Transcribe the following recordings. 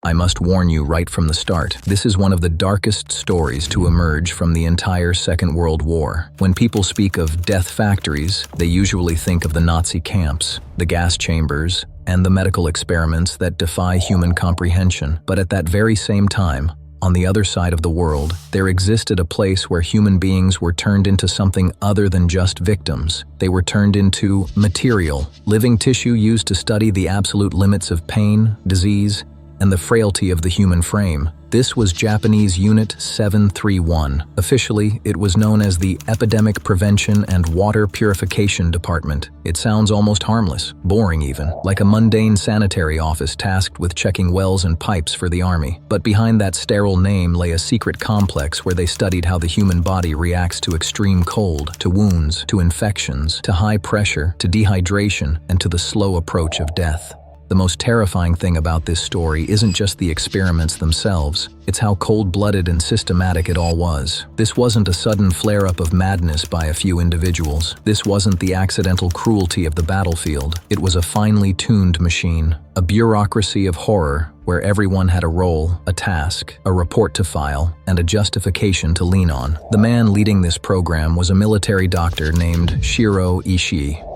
I must warn you right from the start, this is one of the darkest stories to emerge from the entire Second World War. When people speak of death factories, they usually think of the Nazi camps, the gas chambers, and the medical experiments that defy human comprehension. But at that very same time, on the other side of the world, there existed a place where human beings were turned into something other than just victims. They were turned into material, living tissue used to study the absolute limits of pain, disease, and the frailty of the human frame. This was Japanese Unit 731. Officially, it was known as the Epidemic Prevention and Water Purification Department. It sounds almost harmless, boring even, like a mundane sanitary office tasked with checking wells and pipes for the army. But behind that sterile name lay a secret complex where they studied how the human body reacts to extreme cold, to wounds, to infections, to high pressure, to dehydration, and to the slow approach of death. The most terrifying thing about this story isn't just the experiments themselves, it's how cold-blooded and systematic it all was. This wasn't a sudden flare-up of madness by a few individuals. This wasn't the accidental cruelty of the battlefield. It was a finely tuned machine, a bureaucracy of horror where everyone had a role, a task, a report to file, and a justification to lean on. The man leading this program was a military doctor named Shiro Ishii.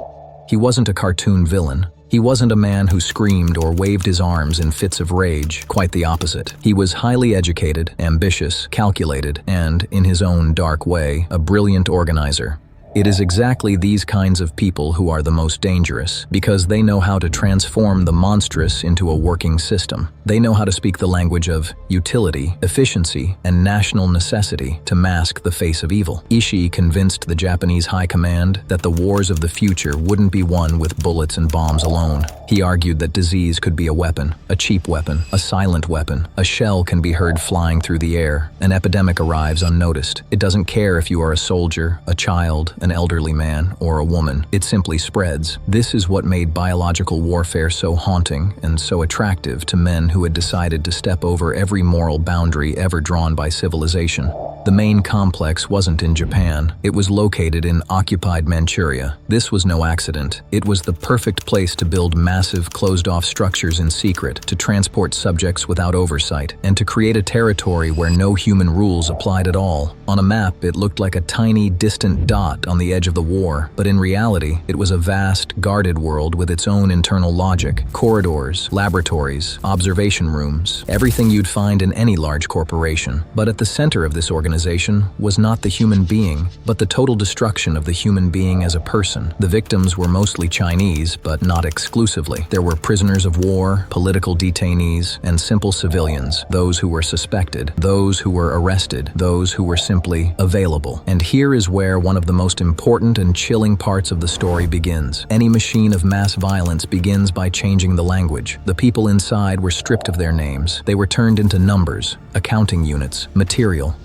He wasn't a cartoon villain. He wasn't a man who screamed or waved his arms in fits of rage, quite the opposite. He was highly educated, ambitious, calculated, and, in his own dark way, a brilliant organizer. It is exactly these kinds of people who are the most dangerous, because they know how to transform the monstrous into a working system. They know how to speak the language of utility, efficiency, and national necessity to mask the face of evil. Ishii convinced the Japanese high command that the wars of the future wouldn't be won with bullets and bombs alone. He argued that disease could be a weapon, a cheap weapon, a silent weapon. A shell can be heard flying through the air. An epidemic arrives unnoticed. It doesn't care if you are a soldier, a child, an elderly man, or a woman. It simply spreads. This is what made biological warfare so haunting and so attractive to men who had decided to step over every moral boundary ever drawn by civilization. The main complex wasn't in Japan. It was located in occupied Manchuria. This was no accident. It was the perfect place to build massive, closed-off structures in secret, to transport subjects without oversight, and to create a territory where no human rules applied at all. On a map, it looked like a tiny, distant dot on the edge of the war, but in reality, it was a vast, guarded world with its own internal logic. Corridors, laboratories, observation rooms, everything you'd find in any large corporation. But at the center of this organization was not the human being, but the total destruction of the human being as a person. The victims were mostly Chinese, but not exclusively. There were prisoners of war, political detainees, and simple civilians, those who were suspected, those who were arrested, those who were simply available. And here is where one of the most important and chilling parts of the story begins. Any machine of mass violence begins by changing the language. The people inside were stripped of their names. They were turned into numbers, accounting units, material.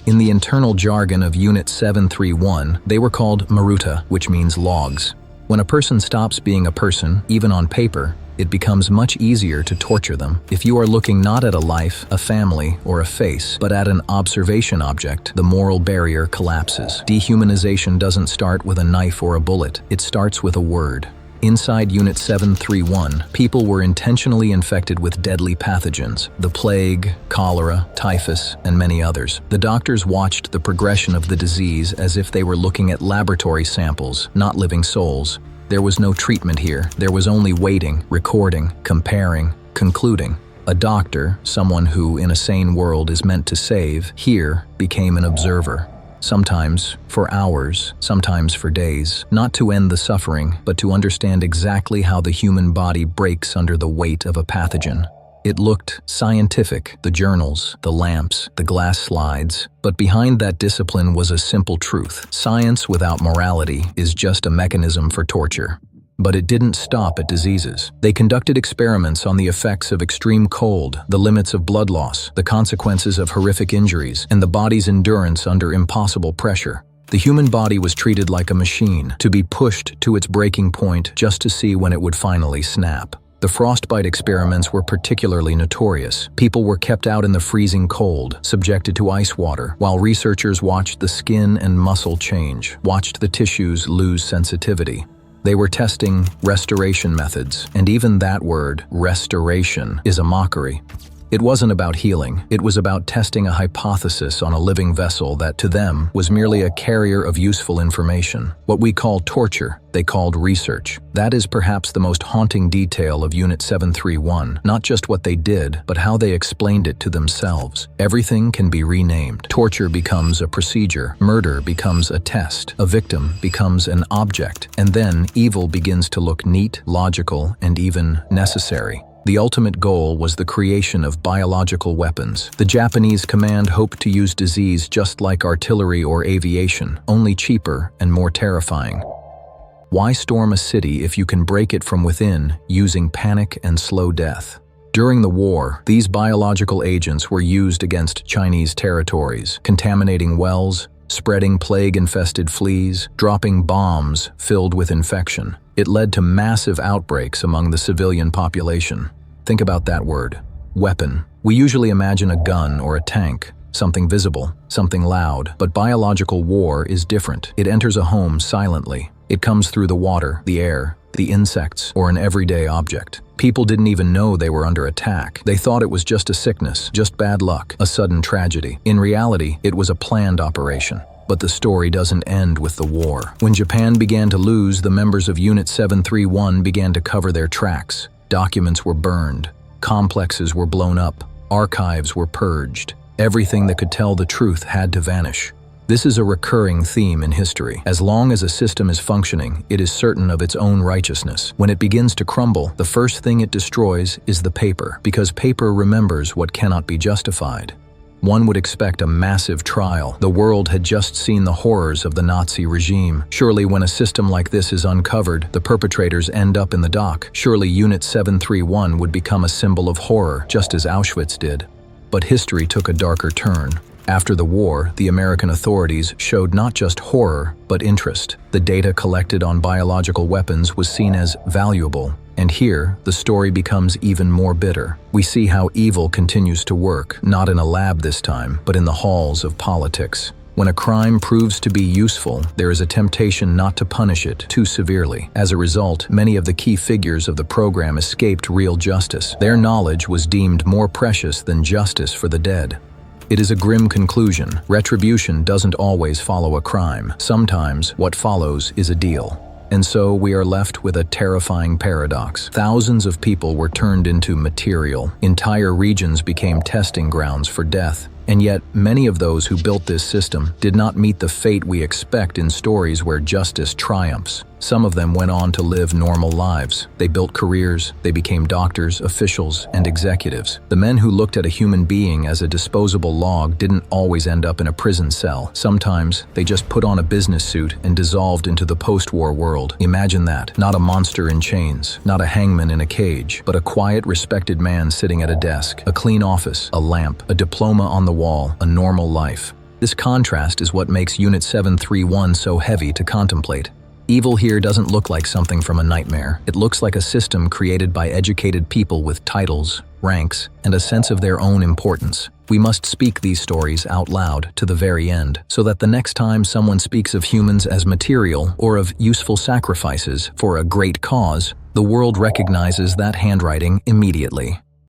In the internal jargon of Unit 731, they were called maruta, which means logs. When a person stops being a person, even on paper, it becomes much easier to torture them. If you are looking not at a life, a family, or a face, but at an observation object, the moral barrier collapses. Dehumanization doesn't start with a knife or a bullet. It starts with a word. Inside Unit 731, people were intentionally infected with deadly pathogens, the plague, cholera, typhus, and many others. The doctors watched the progression of the disease as if they were looking at laboratory samples, not living souls. There was no treatment here. There was only waiting, recording, comparing, concluding. A doctor, someone who in a sane world is meant to save, here became an observer. Sometimes for hours, sometimes for days, not to end the suffering, but to understand exactly how the human body breaks under the weight of a pathogen. It looked scientific, the journals, the lamps, the glass slides, but behind that discipline was a simple truth. Science without morality is just a mechanism for torture. But it didn't stop at diseases. They conducted experiments on the effects of extreme cold, the limits of blood loss, the consequences of horrific injuries, and the body's endurance under impossible pressure. The human body was treated like a machine, to be pushed to its breaking point just to see when it would finally snap. The frostbite experiments were particularly notorious. People were kept out in the freezing cold, subjected to ice water, while researchers watched the skin and muscle change, watched the tissues lose sensitivity. They were testing restoration methods, and even that word, restoration, is a mockery. It wasn't about healing. It was about testing a hypothesis on a living vessel that, to them, was merely a carrier of useful information. What we call torture, they called research. That is perhaps the most haunting detail of Unit 731, not just what they did, but how they explained it to themselves. Everything can be renamed. Torture becomes a procedure, murder becomes a test, a victim becomes an object, and then evil begins to look neat, logical, and even necessary. The ultimate goal was the creation of biological weapons. The Japanese command hoped to use disease just like artillery or aviation, only cheaper and more terrifying. Why storm a city if you can break it from within using panic and slow death? During the war, these biological agents were used against Chinese territories, contaminating wells, spreading plague-infested fleas, dropping bombs filled with infection. It led to massive outbreaks among the civilian population. Think about that word, weapon. We usually imagine a gun or a tank, something visible, something loud, but biological war is different. It enters a home silently. It comes through the water, the air, the insects, or an everyday object. People didn't even know they were under attack. They thought it was just a sickness, just bad luck, a sudden tragedy. In reality, it was a planned operation. But the story doesn't end with the war. When Japan began to lose, the members of Unit 731 began to cover their tracks. Documents were burned. Complexes were blown up. Archives were purged. Everything that could tell the truth had to vanish. This is a recurring theme in history. As long as a system is functioning, it is certain of its own righteousness. When it begins to crumble, the first thing it destroys is the paper, because paper remembers what cannot be justified. One would expect a massive trial. The world had just seen the horrors of the Nazi regime. Surely when a system like this is uncovered, the perpetrators end up in the dock. Surely Unit 731 would become a symbol of horror, just as Auschwitz did. But history took a darker turn. After the war, the American authorities showed not just horror, but interest. The data collected on biological weapons was seen as valuable. And here, the story becomes even more bitter. We see how evil continues to work, not in a lab this time, but in the halls of politics. When a crime proves to be useful, there is a temptation not to punish it too severely. As a result, many of the key figures of the program escaped real justice. Their knowledge was deemed more precious than justice for the dead. It is a grim conclusion. Retribution doesn't always follow a crime. Sometimes what follows is a deal. And so we are left with a terrifying paradox. Thousands of people were turned into material. Entire regions became testing grounds for death. And yet, many of those who built this system did not meet the fate we expect in stories where justice triumphs. Some of them went on to live normal lives. They built careers, they became doctors, officials, and executives. The men who looked at a human being as a disposable log didn't always end up in a prison cell. Sometimes, they just put on a business suit and dissolved into the post-war world. Imagine that. Not a monster in chains, not a hangman in a cage, but a quiet, respected man sitting at a desk, a clean office, a lamp, a diploma on the wall, a normal life. This contrast is what makes Unit 731 so heavy to contemplate. Evil here doesn't look like something from a nightmare. It looks like a system created by educated people with titles, ranks, and a sense of their own importance. We must speak these stories out loud to the very end, so that the next time someone speaks of humans as material or of useful sacrifices for a great cause, the world recognizes that handwriting immediately.